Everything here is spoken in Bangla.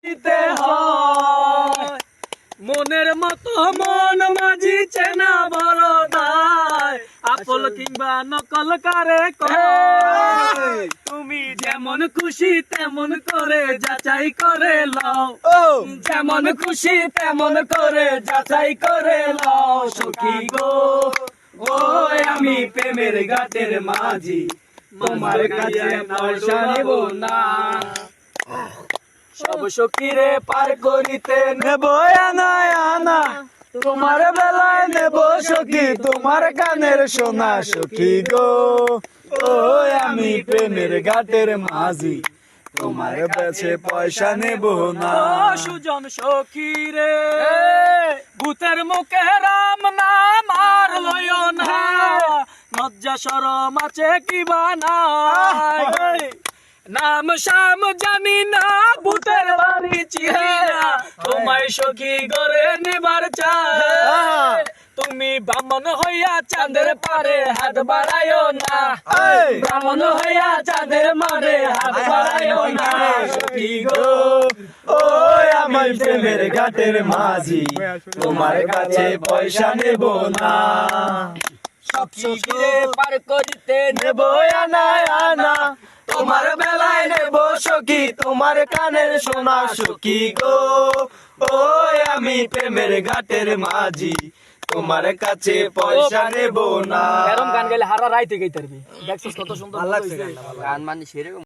দিতে হয় মনের মতো মন মাঝি চেনা বড় দায় আপল কিংবা নকল কারে কয় তুমি যেমন খুশি তেমন করে যাচাই করে লও যেমন খুশি তেমন করে যাচাই করে লও সখী গো ও আমি প্রেমের ঘাটের মাঝি তোমার কাছে পয়সা নেব না সব সখীরে পার করিতে নেব আনা আনা তোমার বেলায় নেব সখী তোমার কানের সোনা সখী গো ও আমি প্রেমের ঘাটের মাঝি তোমার কাছে পয়সা নেব না সুজন সখী রে ভূতের মুখে রাম নাম আর লয় না লজ্জা শরম আছে কি বানাই নাম শাম জানি না ভূতের বাড়ি চিনি না তোমায় সখী ঘরে নেবার চাই তুমি ব্রাহ্মণ হইয়া চাঁদের পারে হাত বাড়াইও না ব্রাহ্মণ হইয়া চাঁদের মারে হাত বাড়াইও না সখী গো ও আমার প্রেমের ঘাটের মাঝি তোমার কাছে পয়সা নেব না সব সখীরে পার করিতে নেব আনা আনা তোমার বেলায় নেব সখী তোমার কানের সোনা সখী গো ও আমি প্রেমের ঘাটের মাঝি তোমার কাছে পয়সা নেব না এরকম গান গাইলে হারা রাইতে গাইতে পারবি দেখছিস কত সুন্দর গান মানে সেরকম